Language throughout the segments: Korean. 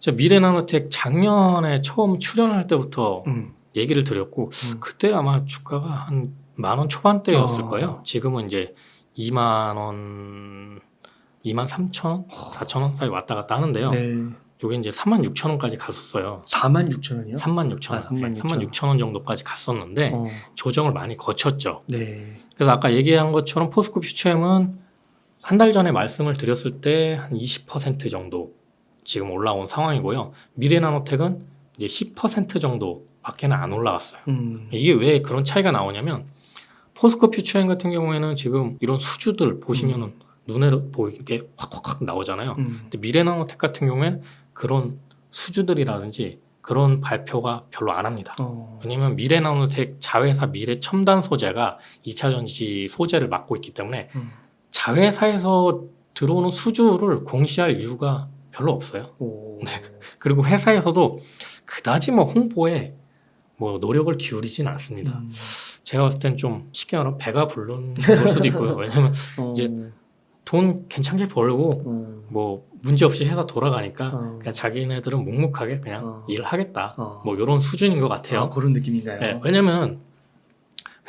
제가 미래나노텍 작년에 처음 출연할 때부터 얘기를 드렸고 그때 아마 주가가 한 10,000원 초반대였을 거예요. 지금은 이제 20,000원, 23,000원, 4,000원 사이 왔다 갔다 하는데요. 네. 요게 이제 36,000원까지 갔었어요. 46,000원이요? 36,000원. 아, 36,000원. 36,000원 정도까지 갔었는데 조정을 많이 거쳤죠. 네. 그래서 아까 얘기한 것처럼 포스코 퓨처엠은 한 달 전에 말씀을 드렸을 때 한 20% 정도 지금 올라온 상황이고요. 미래나노텍은 이제 10% 정도밖에 안 올라왔어요. 이게 왜 그런 차이가 나오냐면 포스코 퓨처엠 같은 경우에는 지금 이런 수주들 보시면은 눈에 보이게 확확확 나오잖아요. 근데 미래나노텍 같은 경우에는 그런 수주들이라든지 그런 발표가 별로 안 합니다. 왜냐면 미래나노텍 자회사 미래첨단 소재가 2차전지 소재를 맡고 있기 때문에 자회사에서 들어오는 수주를 공시할 이유가 별로 없어요. 네. 그리고 회사에서도 그다지 뭐 홍보에 뭐 노력을 기울이진 않습니다. 제가 봤을 땐 좀 쉽게 말하면 배가 부른 걸 수도 있고요. 왜냐면 이제 돈 괜찮게 벌고 뭐 문제 없이 회사 돌아가니까 그냥 자기네들은 묵묵하게 그냥 일을 하겠다. 뭐 이런 수준인 것 같아요. 아, 그런 느낌인가요? 네, 왜냐면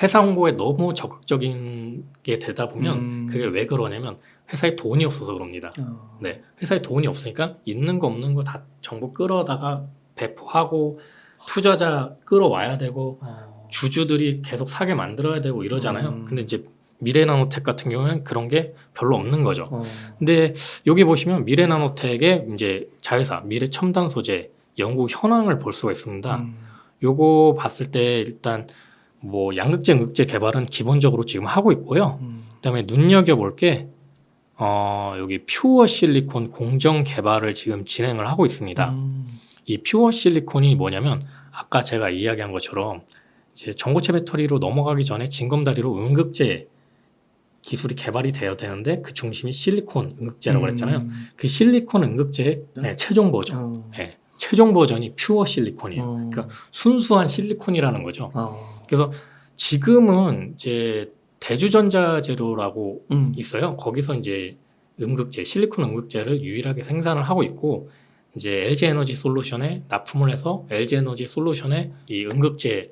회사 홍보에 너무 적극적인 게 되다 보면 그게 왜 그러냐면 회사에 돈이 없어서 그럽니다. 네, 회사에 돈이 없으니까 있는 거 없는 거 다 정보 끌어다가 배포하고 투자자 끌어와야 되고 주주들이 계속 사게 만들어야 되고 이러잖아요. 근데 이제 미래나노텍 같은 경우는 그런 게 별로 없는 거죠. 근데 여기 보시면 미래나노텍의 이제 자회사 미래첨단 소재 연구 현황을 볼 수가 있습니다. 요거 봤을 때 일단 뭐 양극재, 음극재 개발은 기본적으로 지금 하고 있고요. 그다음에 눈여겨볼 게 여기 퓨어 실리콘 공정 개발을 지금 진행을 하고 있습니다. 이 퓨어 실리콘이 뭐냐면 아까 제가 이야기한 것처럼 이제 전고체 배터리로 넘어가기 전에 징검다리로 음극재 기술이 개발이 되어야 되는데 그 중심이 실리콘 음극재라고 그랬잖아요. 그 실리콘 음극재의 최종 버전, 최종 버전이 퓨어 실리콘이에요. 그러니까 순수한 실리콘이라는 거죠. 그래서 지금은 이제 대주전자 재료라고 있어요. 거기서 이제 음극재, 실리콘 음극재를 유일하게 생산을 하고 있고 이제 LG 에너지 솔루션에 납품을 해서 LG 에너지 솔루션에 이 음극재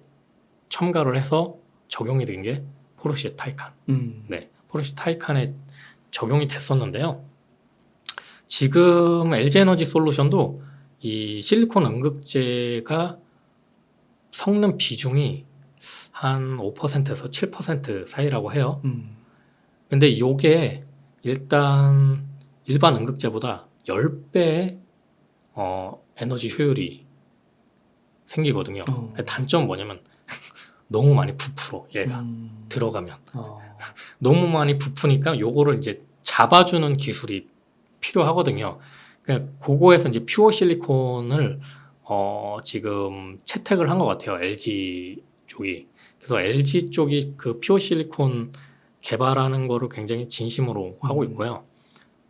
첨가를 해서 적용이 된 게 포르쉐 타이칸. 네, 포르쉐 타이칸에 적용이 됐었는데요. 지금 LG 에너지 솔루션도 이 실리콘 음극재가 섞는 비중이 한 5%에서 7% 사이라고 해요. 근데 이게 일단 일반 음극재보다 10배의 에너지 효율이 생기거든요. 단점은 뭐냐면 너무 많이 부풀어 얘가 들어가면 너무 많이 부푸니까 요거를 이제 잡아주는 기술이 필요하거든요. 그러니까 그거에서 이제 퓨어 실리콘을 지금 채택을 한 것 같아요. LG 쪽이. 그래서 LG 쪽이 그 퓨어 실리콘 개발하는 거를 굉장히 진심으로 하고 있고요.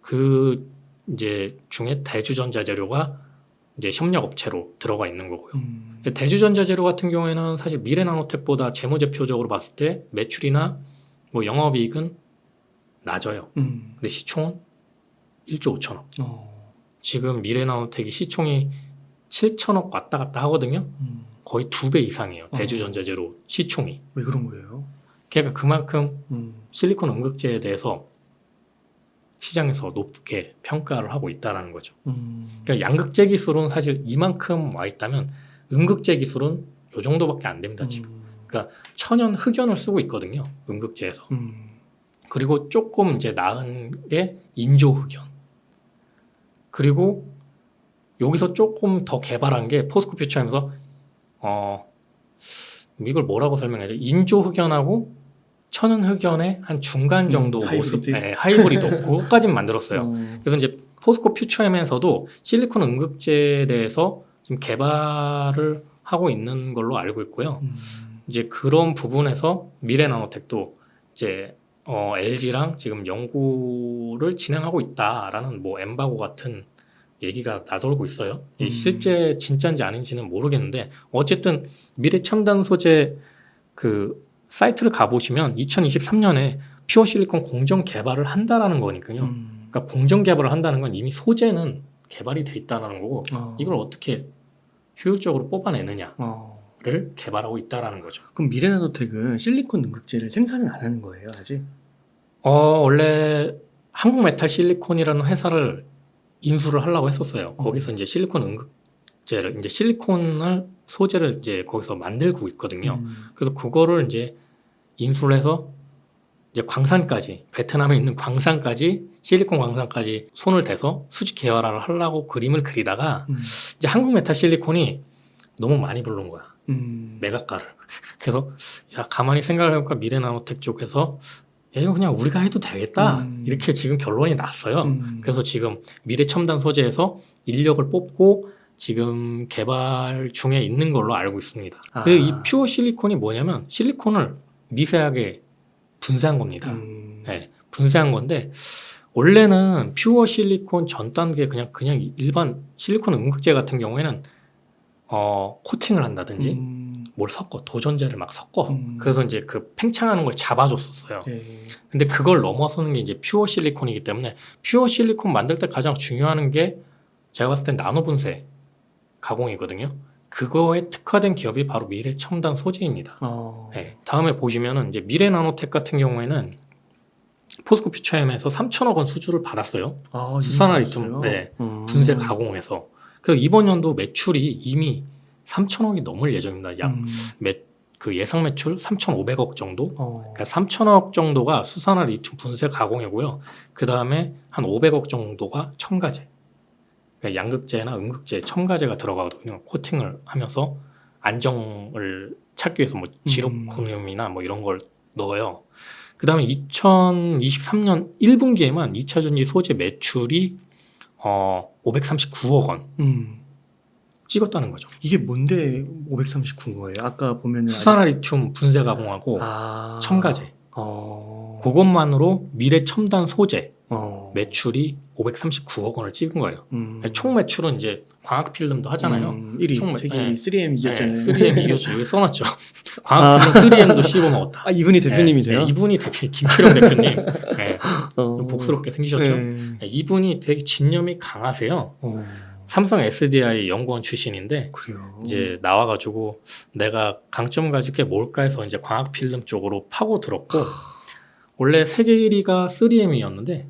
그 이제 중에 대주전자 재료가 이제 협력 업체로 들어가 있는 거고요. 대주전자 재료 같은 경우에는 사실 미래나노텍보다 재무제표적으로 봤을 때 매출이나 뭐 영업이익은 낮아요. 근데 시총은 1조 5천억. 지금 미래나노텍이 시총이 7천억 왔다 갔다 하거든요. 거의 2배 이상이에요. 대주전자 재료 시총이. 왜 그런 거예요? 그러니까 그만큼 실리콘 음극재에 대해서 시장에서 높게 평가를 하고 있다는 거죠. 그러니까 양극재 기술은 사실 이만큼 와 있다면 음극재 기술은 이 정도밖에 안 됩니다. 지금. 그러니까 천연 흑연을 쓰고 있거든요. 음극재에서. 그리고 조금 이제 나은 게 인조 흑연. 그리고 여기서 조금 더 개발한 게 포스코 퓨처엠에서 이걸 뭐라고 설명해야죠? 인조 흑연하고 천연 흑연의 한 중간 정도 모습, 하이브리드 그것까지는 만들었어요. 그래서 이제 포스코 퓨처엠에서도 실리콘 음극재에 대해서 지금 개발을 하고 있는 걸로 알고 있고요. 이제 그런 부분에서 미래나노텍도 이제 LG랑 지금 연구를 진행하고 있다라는 뭐 엠바고 같은 얘기가 나돌고 있어요. 실제 진짜인지 아닌지는 모르겠는데 어쨌든 미래첨단 소재 그 사이트를 가보시면 2023년에 퓨어 실리콘 공정 개발을 한다라는 거니까요. 그러니까 공정 개발을 한다는 건 이미 소재는 개발이 돼 있다는 거고 어. 이걸 어떻게 효율적으로 뽑아내느냐를 어. 개발하고 있다는 거죠. 그럼 미래나노텍은 실리콘 응급제를 생산은 안 하는 거예요, 아직? 원래 한국메탈실리콘이라는 회사를 인수를 하려고 했었어요. 거기서 이제 실리콘 응급제를 이제 실리콘을 소재를 이제 거기서 만들고 있거든요. 그래서 그거를 이제 인수를 해서 이제 광산까지 베트남에 있는 광산까지 실리콘 광산까지 손을 대서 수직 계열화를 하려고 그림을 그리다가 이제 한국메탈실리콘이 너무 많이 부른 거야. 매각가를. 그래서 야 가만히 생각을 해보니까 미래나노텍 쪽에서 야, 이거 그냥 우리가 해도 되겠다. 이렇게 지금 결론이 났어요. 그래서 지금 미래첨단 소재에서 인력을 뽑고 지금 개발 중에 있는 걸로 알고 있습니다. 아. 이 퓨어 실리콘이 뭐냐면 실리콘을 미세하게 분쇄한 겁니다. 네, 분쇄한 건데 원래는 퓨어 실리콘 전 단계 그냥 일반 실리콘 응급제 같은 경우에는 코팅을 한다든지 뭘 섞어 도전제를 막 섞어 그래서 이제 그 팽창하는 걸 잡아줬었어요. 네. 근데 그걸 넘어서는 게 이제 퓨어 실리콘이기 때문에 퓨어 실리콘 만들 때 가장 중요한 게 제가 봤을 땐 나노 분쇄 가공이거든요. 그거에 특화된 기업이 바로 미래첨단 소재입니다. 네, 다음에 보시면은 이제 미래나노텍 같은 경우에는 포스코 퓨처엠에서 3천억 원 수주를 받았어요. 아, 수산화 리튬 네, 분쇄 가공해서. 그래서 이번 연도 매출이 이미 3천억이 넘을 예정입니다. 그 예상 매출 3,500억 정도. 그러니까 3천억 정도가 수산화 리튬 분쇄 가공이고요. 그 다음에 한 500억 정도가 첨가제. 그러니까 양극재나 음극재, 첨가제가 들어가거든요. 코팅을 하면서 안정을 찾기 위해서 뭐 지르코늄이나 뭐 이런 걸 넣어요. 그 다음에 2023년 1분기에만 2차전지 소재 매출이 539억 원 찍었다는 거죠. 이게 뭔데 539거예요? 아까 보면은 수산화 리튬 분쇄 가공하고 첨가제. 그것만으로 미래 첨단 소재 매출이 539억 원을 찍은 거예요. 총 매출은 이제 광학 필름도 하잖아요. 1위 세계 3M 이겼잖아요. 3M 이겼죠. 여기 써놨죠. 광학 필름 3M도 씹어 먹었다. 아, 이분이 대표님이세요? 네, 이분이 김필영 대표님. 네, 복스럽게 생기셨죠. 네, 이분이 되게 진념이 강하세요. 삼성 SDI 연구원 출신인데 그래요. 이제 나와가지고 내가 강점 가질 게 뭘까 해서 이제 광학 필름 쪽으로 파고 들었고 원래 세계 1위가 3M이었는데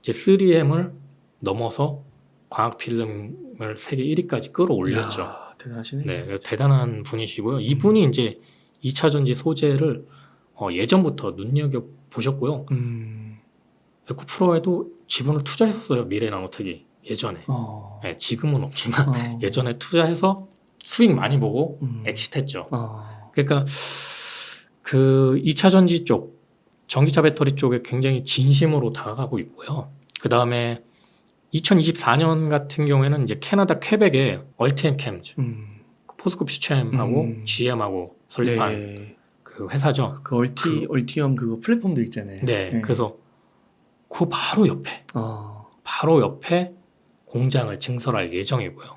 이제 3M을 넘어서 광학 필름을 세계 1위까지 끌어올렸죠. 이야, 대단하시네. 네, 대단한 분이시고요. 이분이 이제 2차 전지 소재를 예전부터 눈여겨 보셨고요. 에코프로에도 지분을 투자했었어요. 미래나노텍이 예전에. 네, 지금은 없지만 예전에 투자해서 수익 많이 보고 엑시트했죠. 그러니까 그 2차 전지 쪽 전기차 배터리 쪽에 굉장히 진심으로 다가가고 있고요. 그 다음에 2024년 같은 경우에는 이제 캐나다 퀘벡의 얼티엠 캠즈, 포스코 퓨처엠하고 GM하고 설립한 네. 그 회사죠. 그 얼티엄 그거 플랫폼도 있잖아요. 네, 그래서 그 바로 옆에 공장을 증설할 예정이고요.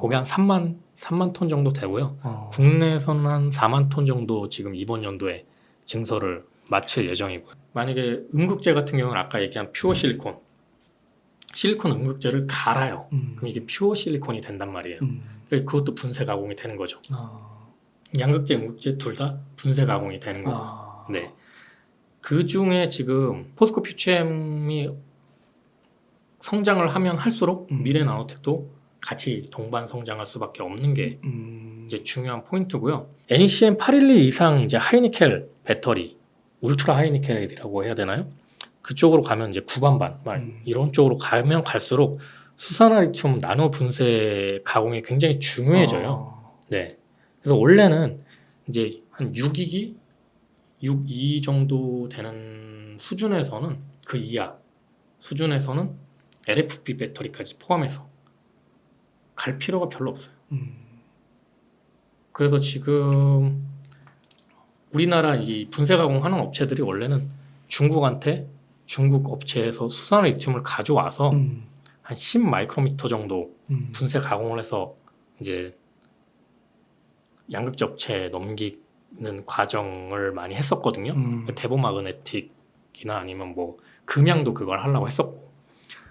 그게 한 3만 톤 정도 되고요. 국내에서는 한 4만 톤 정도 지금 이번 연도에 증설을 마칠 예정이고요. 만약에 음극재 같은 경우는 아까 얘기한 퓨어 실리콘 음극재를 갈아요. 그럼 이게 퓨어 실리콘이 된단 말이에요. 그러니까 그것도 분쇄 가공이 되는 거죠. 양극재, 음극재 둘 다 분쇄 가공이 되는 거고. 네. 그 중에 지금 포스코 퓨처엠이 성장을 하면 할수록 미래나노텍도 같이 동반 성장할 수밖에 없는 게 이제 중요한 포인트고요. NCM 812 이상 이제 하이니켈 배터리, 울트라 하이니켈이라고 해야 되나요? 그쪽으로 가면 이제 구반반 이런 쪽으로 가면 갈수록 수산화 리튬 나노 분쇄 가공이 굉장히 중요해져요. 네. 그래서 원래는 이제 한 6기기, 6.2 정도 되는 수준에서는 그 이하 수준에서는 LFP 배터리까지 포함해서 갈 필요가 별로 없어요. 그래서 지금 우리나라 이 분쇄 가공하는 업체들이 원래는 중국 업체에서 수산화 리튬을 가져와서 한 10 마이크로미터 정도 분쇄 가공을 해서 이제 양극재 업체에 넘기는 과정을 많이 했었거든요. 대보마그네틱이나 아니면 뭐 금양도 그걸 하려고 했었고,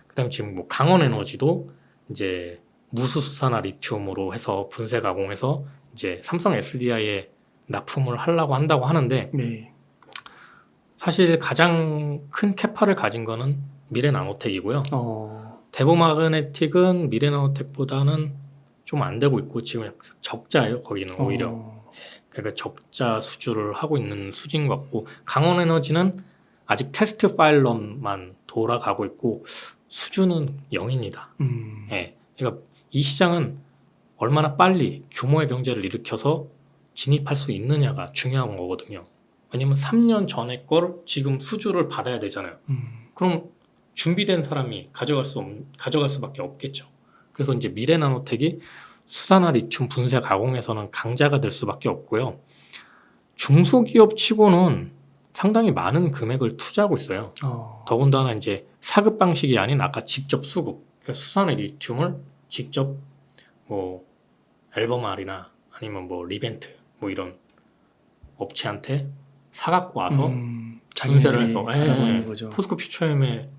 그다음에 지금 뭐 강원에너지도 이제 무수수산화 리튬으로 해서 분쇄 가공해서 이제 삼성 SDI에 납품을 하려고 한다고 하는데 네. 사실 가장 큰 캐파를 가진 거는 미래나노텍이고요. 어. 대보마그네틱은 미래나노텍보다는 좀 안 되고 있고 지금 적자예요. 거기는 오히려. 그러니까 적자 수주를 하고 있는 수준 같고 강원에너지는 아직 테스트 파일럿만 돌아가고 있고 수주는 0입니다. 예. 그러니까 이 시장은 얼마나 빨리 규모의 경제를 일으켜서 진입할 수 있느냐가 중요한 거거든요. 왜냐면 3년 전에 걸 지금 수주를 받아야 되잖아요. 그럼 준비된 사람이 가져갈 수밖에 없겠죠. 그래서 이제 미래나노텍이 수산화 리튬 분쇄 가공에서는 강자가 될 수밖에 없고요. 중소기업 치고는 상당히 많은 금액을 투자하고 있어요. 더군다나 이제 사급 방식이 아닌 아까 직접 수급, 그러니까 수산화 리튬을 직접 뭐 앨범알이나 아니면 뭐 리벤트 뭐 이런 업체한테 사갖고 와서 분쇄를 해서 포스코 퓨처엠에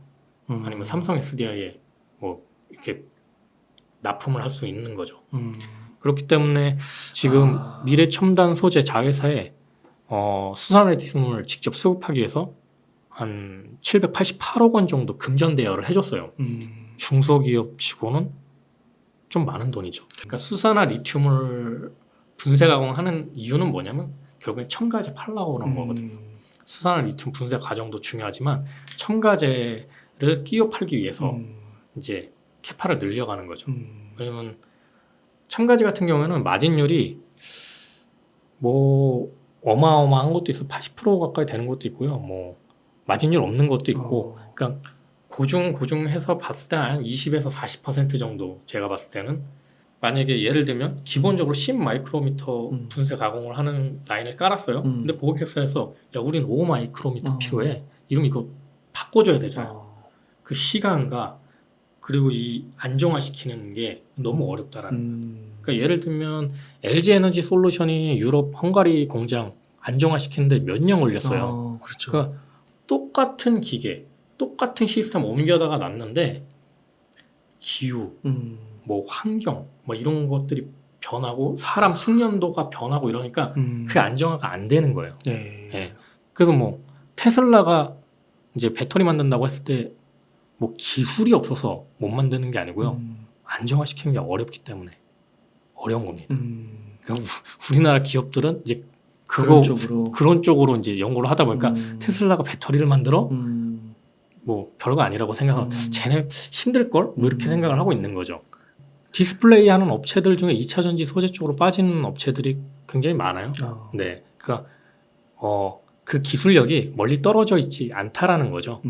아니면 삼성 SDI에 뭐 이렇게 납품을 할 수 있는 거죠. 그렇기 때문에 지금 미래 첨단 소재 자회사에 수산화 리튬을 직접 수급하기 위해서 한 788억 원 정도 금전 대여를 해줬어요. 중소기업 치고는 좀 많은 돈이죠. 그러니까 수산화 리튬을 분쇄 가공하는 이유는 뭐냐면 결국엔 첨가제 팔라고 그런 거거든요. 수산화 리튬 분쇄 과정도 중요하지만 첨가제를 끼워 팔기 위해서 이제 캐파를 늘려가는 거죠. 왜냐면 첨가제 같은 경우에는 마진율이 뭐 어마어마한 것도 있어 80% 가까이 되는 것도 있고요. 뭐 마진율 없는 것도 있고, 그러니까 고중해서 봤을 때 한 20에서 40% 정도 제가 봤을 때는 만약에 예를 들면 기본적으로 10 마이크로미터 분쇄 가공을 하는 라인을 깔았어요. 근데 고객사에서 야 우린 5 마이크로미터 필요해. 이러면 이거 바꿔줘야 되잖아요. 그 시간과 그리고 이 안정화시키는 게 너무 어렵다라는. 그러니까 예를 들면 LG 에너지 솔루션이 유럽 헝가리 공장 안정화시키는데 몇 년 걸렸어요. 그렇죠. 그러니까 똑같은 기계, 똑같은 시스템 옮겨다가 놨는데 기후, 뭐 환경, 뭐 이런 것들이 변하고 사람 숙련도가 변하고 이러니까 그 안정화가 안 되는 거예요. 네. 그래서 뭐 테슬라가 이제 배터리 만든다고 했을 때 뭐 기술이 없어서 못 만드는 게 아니고요. 안정화시키는 게 어렵기 때문에 어려운 겁니다. 그러니까 우리나라 기업들은 이제 그런 쪽으로 이제 연구를 하다 보니까 테슬라가 배터리를 만들어 뭐 별거 아니라고 생각하면 쟤네 힘들걸? 뭐 이렇게 생각을 하고 있는 거죠. 디스플레이 하는 업체들 중에 2차 전지 소재 쪽으로 빠지는 업체들이 굉장히 많아요. 네. 그러니까 그 기술력이 멀리 떨어져 있지 않다라는 거죠.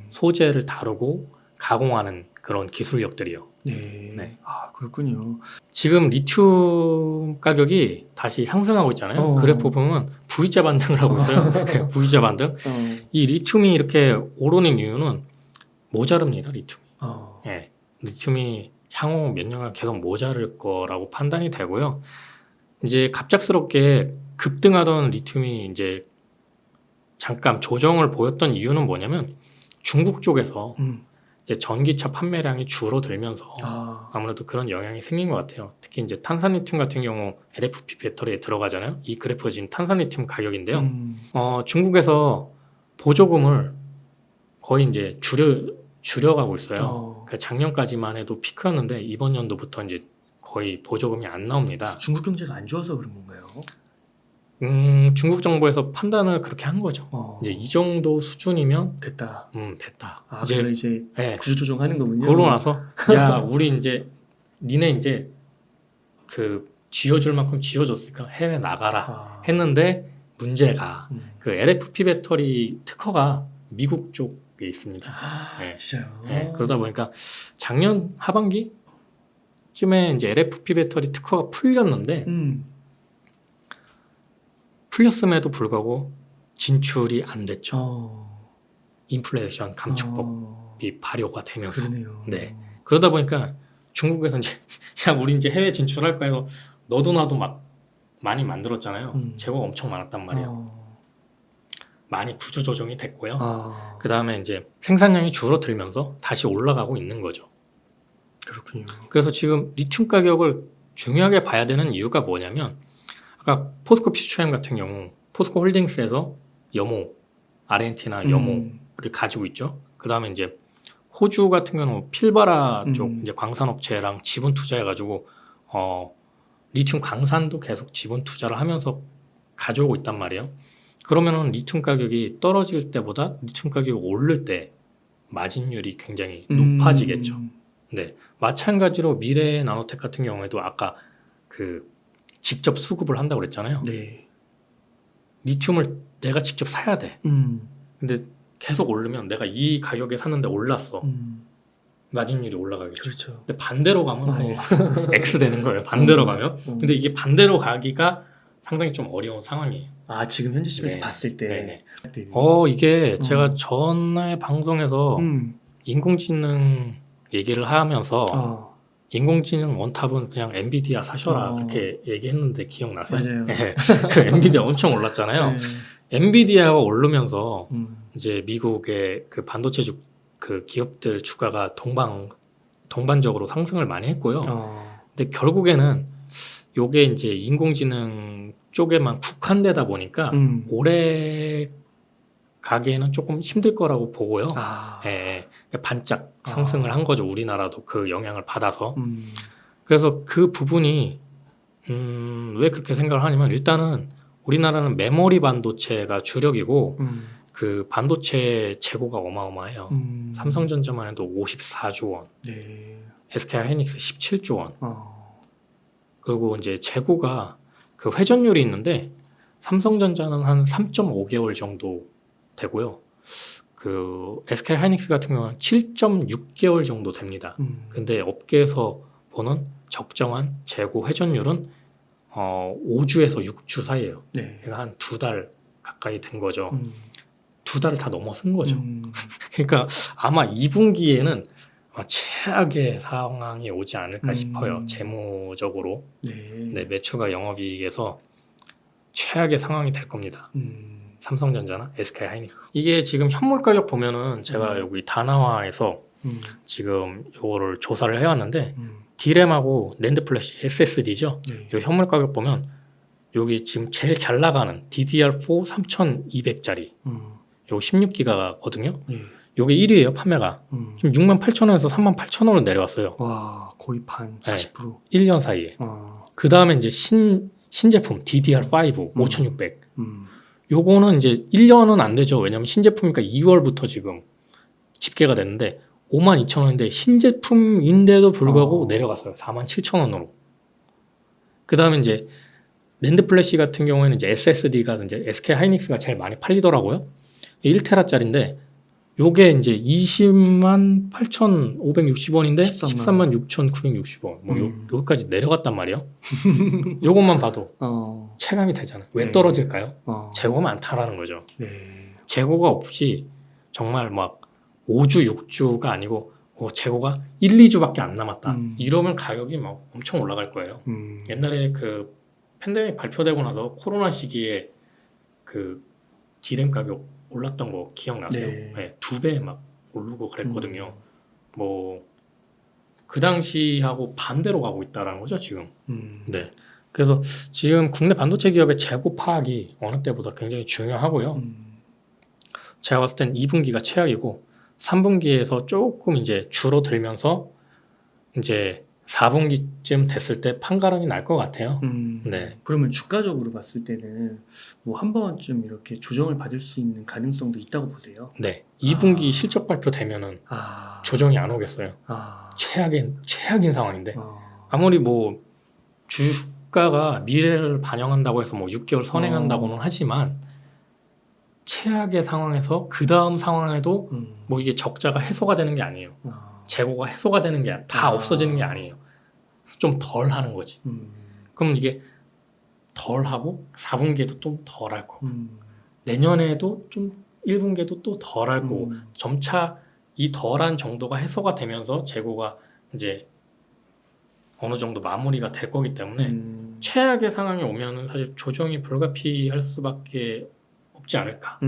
소재를 다루고 가공하는 그런 기술력들이요. 네. 아, 그렇군요. 지금 리튬 가격이 다시 상승하고 있잖아요. 그래프 보면 V자 반등을 하고 있어요. V자 반등. 이 리튬이 이렇게 오르는 이유는 모자릅니다. 리튬이. 네. 리튬이 향후 몇 년간 계속 모자랄 거라고 판단이 되고요. 이제 갑작스럽게 급등하던 리튬이 이제 잠깐 조정을 보였던 이유는 뭐냐면 중국 쪽에서 이제 전기차 판매량이 줄어들면서 아무래도 그런 영향이 생긴 것 같아요. 특히 이제 탄산리튬 같은 경우 LFP 배터리에 들어가잖아요. 이 그래프가 지금 탄산리튬 가격인데요. 중국에서 보조금을 거의 이제 줄여가고 있어요. 그러니까 작년까지만 해도 피크였는데 이번 연도부터 이제 거의 보조금이 안 나옵니다. 중국 경제가 안 좋아서 그런 건가요? 중국 정부에서 판단을 그렇게 한 거죠. 이제 이 정도 수준이면 됐다. 됐다. 이제 네. 구조조정하는 거군요. 그러고 나서 야 우리 이제 니네 이제 그 쥐어줄 만큼 쥐어줬으니까 해외 나가라 했는데 문제가 그 LFP 배터리 특허가 미국 쪽에 있습니다. 네. 진짜요? 네. 그러다 보니까 작년 하반기쯤에 이제 LFP 배터리 특허가 풀렸는데 풀렸음에도 불구하고 진출이 안 됐죠. 인플레이션 감축법이 발효가 되면서. 그러네요. 네. 그러다 보니까 중국에서 이제 야 우리 이제 해외 진출할 거야 해서 너도 나도 막 많이 만들었잖아요. 재고가 엄청 많았단 말이에요. 많이 구조 조정이 됐고요. 그 다음에 이제 생산량이 줄어들면서 다시 올라가고 있는 거죠. 그렇군요. 그래서 지금 리튬 가격을 중요하게 봐야 되는 이유가 뭐냐면 아까 포스코 피스처엠 같은 경우 포스코 홀딩스에서 염호, 아르헨티나 염호를 가지고 있죠. 그 다음에 이제 호주 같은 경우는 필바라 쪽 이제 광산업체랑 지분 투자해가지고 리튬 강산도 계속 지분 투자를 하면서 가져오고 있단 말이에요. 그러면은 리튬 가격이 떨어질 때보다 리튬 가격이 오를 때 마진율이 굉장히 높아지겠죠. 네, 마찬가지로 미래 나노텍 같은 경우에도 아까 그 직접 수급을 한다고 그랬잖아요. 네. 리튬을 내가 직접 사야 돼. 근데 계속 오르면 내가 이 가격에 샀는데 올랐어. 마진율이 올라가겠죠. 그렇죠. 근데 반대로 가면 X 되는 거예요. 반대로 가면. 근데 이게 반대로 가기가 상당히 좀 어려운 상황이에요. 아, 지금 현재 시점에서 네. 봤을 때. 네네. 네. 이게 제가 전에 방송에서 인공지능 얘기를 하면서 인공지능 원탑은 그냥 엔비디아 사셔라 그렇게 얘기했는데 기억나세요? 맞아요. 네. 그 엔비디아 엄청 올랐잖아요. 네. 엔비디아가 오르면서 이제 미국의 그 반도체주 그 기업들 주가가 동반적으로 상승을 많이 했고요. 근데 결국에는 요게 이제 인공지능 쪽에만 국한되다 보니까 오래 가기에는 조금 힘들 거라고 보고요. 예, 반짝 상승을 한 거죠. 우리나라도 그 영향을 받아서. 그래서 그 부분이 왜 그렇게 생각을 하냐면 일단은 우리나라는 메모리 반도체가 주력이고 그 반도체 재고가 어마어마해요. 삼성전자만 해도 54조 원, 네. SK하이닉스 17조 원. 그리고 이제 재고가 그 회전율이 있는데 삼성전자는 한 3.5개월 정도 되고요. 그 SK하이닉스 같은 경우는 7.6개월 정도 됩니다. 근데 업계에서 보는 적정한 재고 회전율은 5주에서 6주 사이예요. 네. 그러니까 한 2달 가까이 된 거죠. 2달을 다 넘어선 거죠. 음. 그러니까 아마 2분기에는 최악의 상황이 오지 않을까 싶어요. 재무적으로. 네, 매출과 영업이익에서 최악의 상황이 될 겁니다. 삼성전자나 SK하이닉스. 이게 지금 현물 가격 보면은 제가 여기 다나와에서 지금 이거를 조사를 해왔는데 D램하고 낸드 플래시 SSD죠. 네. 이 현물 가격 보면 여기 지금 제일 잘 나가는 DDR4 3200짜리 요 16기가거든요. 네. 요게 1위예요 판매가. 지금 68,000원에서 38,000원으로 내려왔어요. 와, 거의 반 40%. 1년 사이에. 그 다음에 이제 신제품 DDR5 5600. 요거는 이제 1년은 안 되죠. 왜냐면 신제품이니까 2월부터 지금 집계가 됐는데 52,000원인데 신제품인데도 불구하고 내려갔어요. 47,000원으로. 그 다음에 이제 낸드 플래시 같은 경우에는 이제 SSD가 이제 SK하이닉스가 제일 많이 팔리더라고요. 1테라짜리인데 요게 이제 20만 8,560원인데 13만 6,960원. 뭐 여기까지 내려갔단 말이에요. 요것만 봐도 체감이 되잖아요. 왜 떨어질까요? 재고가 많다라는 거죠. 재고가 없이 정말 막 5주, 6주가 아니고 재고가 1, 2주밖에 안 남았다. 이러면 가격이 막 엄청 올라갈 거예요. 옛날에 그 팬데믹 발표되고 나서 코로나 시기에 그 D램 가격 올랐던 거 기억나세요? 네, 2배 막 오르고 그랬거든요. 뭐 그 당시하고 반대로 가고 있다라는 거죠 지금. 네. 그래서 지금 국내 반도체 기업의 재고 파악이 어느 때보다 굉장히 중요하고요. 제가 봤을 땐 2분기가 최악이고 3분기에서 조금 이제 줄어들면서 이제 4분기쯤 됐을 때 판가름이 날 것 같아요. 네. 그러면 주가적으로 봤을 때는 뭐 한 번쯤 이렇게 조정을 받을 수 있는 가능성도 있다고 보세요? 네. 2분기 실적 발표 되면은 조정이 안 오겠어요. 최악인 상황인데 아무리 뭐 주가가 미래를 반영한다고 해서 뭐 6개월 선행한다고는 하지만 최악의 상황에서 그 다음 상황에도 뭐 이게 적자가 해소가 되는 게 아니에요. 재고가 해소가 되는 게 다 없어지는 게 아니에요. 좀 덜 하는 거지. 그럼 이게 덜 하고 4분기에도 좀 덜 할 거고 내년에도 좀 1분기에도 또 덜 할 거고 점차 이 덜한 정도가 해소가 되면서 재고가 이제 어느 정도 마무리가 될 거기 때문에 최악의 상황이 오면은 사실 조정이 불가피할 수밖에 없지 않을까.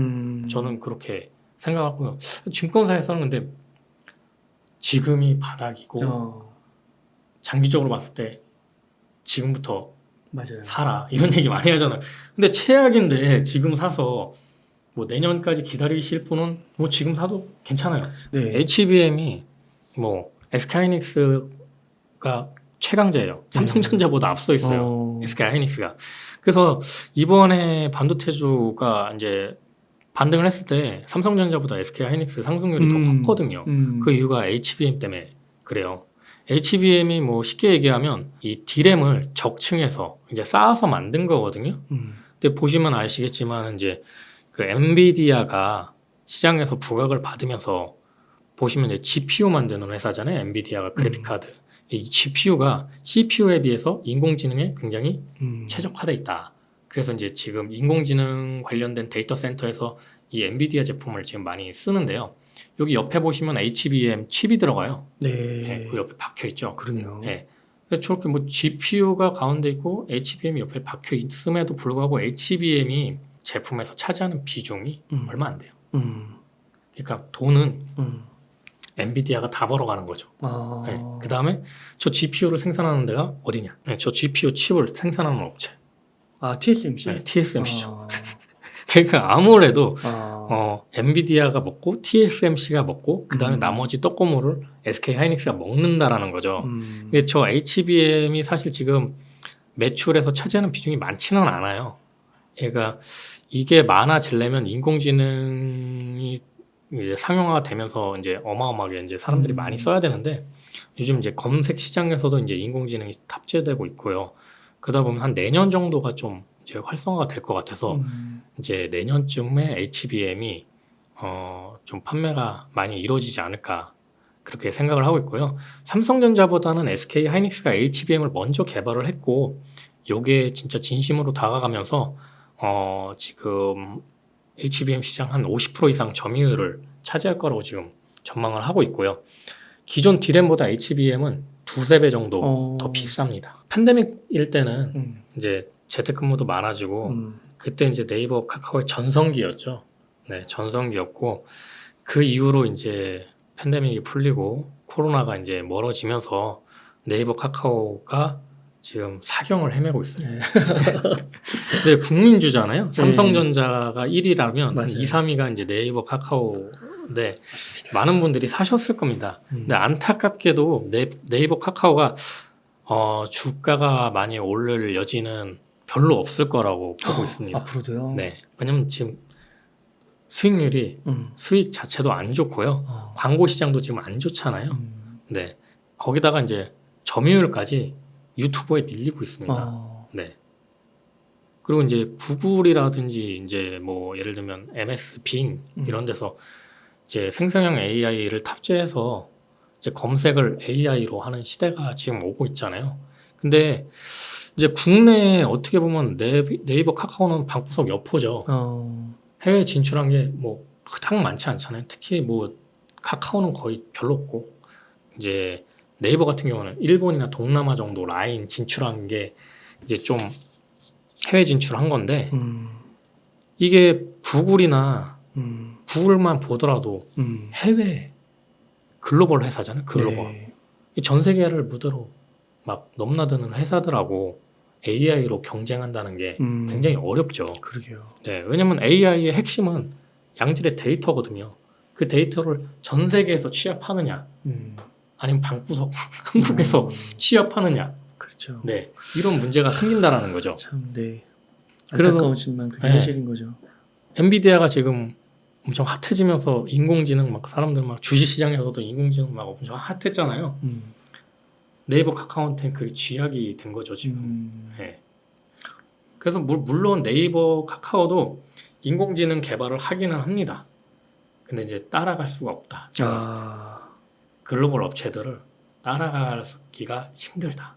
저는 그렇게 생각하고요. 증권사에서는 근데 지금이 바닥이고 장기적으로 봤을 때 지금부터 맞아요. 사라 이런 얘기 많이 하잖아요. 근데 최악인데 지금 사서 뭐 내년까지 기다리실 분은 뭐 지금 사도 괜찮아요. 네. HBM이 뭐 SK하이닉스가 최강자예요. 삼성전자보다 앞서 있어요. SK하이닉스가. 그래서 이번에 반도체주가 이제 반등을 했을 때 삼성전자보다 SK하이닉스 상승률이 더 컸거든요. 그 이유가 HBM 때문에 그래요. HBM이 뭐 쉽게 얘기하면 이 D램을 적층해서 이제 쌓아서 만든 거거든요. 근데 보시면 아시겠지만 이제 그 엔비디아가 시장에서 부각을 받으면서 보시면 이제 GPU 만드는 회사잖아요. 엔비디아가 그래픽 카드. 이 GPU가 CPU에 비해서 인공지능에 굉장히 최적화돼 있다. 그래서 이제 지금 인공지능 관련된 데이터 센터에서 이 엔비디아 제품을 지금 많이 쓰는데요. 여기 옆에 보시면 HBM 칩이 들어가요. 네. 네, 그 옆에 박혀 있죠. 그러네요. 네. 저렇게 뭐 GPU가 가운데 있고 HBM이 옆에 박혀 있음에도 불구하고 HBM이 제품에서 차지하는 비중이 얼마 안 돼요. 그러니까 돈은 엔비디아가 다 벌어가는 거죠. 네. 그 다음에 저 GPU를 생산하는 데가 어디냐? 네, 저 GPU 칩을 생산하는 업체. TSMC? 네, TSMC죠. 그러니까 아무래도 엔비디아가 먹고 TSMC가 먹고 그 다음에 나머지 떡고물을 SK하이닉스가 먹는다라는 거죠. 근데 저 HBM이 사실 지금 매출에서 차지하는 비중이 많지는 않아요. 그러니까 이게 많아지려면 인공지능이 이제 상용화가 되면서 이제 어마어마하게 이제 사람들이 많이 써야 되는데 요즘 이제 검색 시장에서도 이제 인공지능이 탑재되고 있고요. 그러다 보면 한 내년 정도가 좀 이제 활성화가 될 것 같아서 이제 내년쯤에 HBM이 좀 판매가 많이 이루어지지 않을까 그렇게 생각을 하고 있고요. 삼성전자보다는 SK 하이닉스가 HBM을 먼저 개발을 했고 요게 진짜 진심으로 다가가면서 지금 HBM 시장 한 50% 이상 점유율을 차지할 거라고 지금 전망을 하고 있고요. 기존 D램보다 HBM은 두세 배 정도 더 비쌉니다. 팬데믹일 때는 이제 재택근무도 많아지고 그때 이제 네이버 카카오의 전성기였죠. 네, 전성기였고 그 이후로 이제 팬데믹이 풀리고 코로나가 이제 멀어지면서 네이버 카카오가 지금 사경을 헤매고 있어요. 네. 근데 국민주잖아요. 삼성전자가 1위라면 맞아요. 2, 3위가 이제 네이버 카카오인데 많은 분들이 사셨을 겁니다. 근데 안타깝게도 네이버 카카오가 주가가 많이 오를 여지는 별로 없을 거라고 보고 있습니다. 앞으로도요? 네. 왜냐면 지금 수익률이 수익 자체도 안 좋고요. 광고 시장도 지금 안 좋잖아요. 네. 거기다가 이제 점유율까지 유튜버에 밀리고 있습니다. 네. 그리고 이제 구글이라든지 이제 뭐 예를 들면 MS, 빙 이런 데서 이제 생성형 AI를 탑재해서 이제 검색을 AI로 하는 시대가 지금 오고 있잖아요. 근데 이제 국내에 어떻게 보면 네이버 카카오는 방구석 여포죠. 해외 진출한 게 뭐 그닥 많지 않잖아요. 특히 뭐 카카오는 거의 별로 없고 이제 네이버 같은 경우는 일본이나 동남아 정도 라인 진출한 게 이제 좀 해외 진출한 건데 이게 구글이나 구글만 보더라도 해외 글로벌 회사잖아요. 글로벌. 네. 전 세계를 무대로 막 넘나드는 회사들하고 AI로 경쟁한다는 게 굉장히 어렵죠. 그러게요. 네, 왜냐면 AI의 핵심은 양질의 데이터거든요. 그 데이터를 전 세계에서 취합하느냐, 아니면 방구석 한국에서 취합하느냐. 그렇죠. 네, 이런 문제가 생긴다라는 거죠. 참, 네. 그래서 안타까우지만 그게 현실인 거죠. 엔비디아가 지금 엄청 핫해지면서 인공지능 막 사람들 막 주식시장에서도 인공지능 막 엄청 핫했잖아요. 네이버 카카오한테는 그게 쥐약이 된 거죠 지금. 네. 그래서 물론 네이버 카카오도 인공지능 개발을 하기는 합니다. 근데 이제 따라갈 수가 없다. 글로벌 업체들을 따라가기가 힘들다.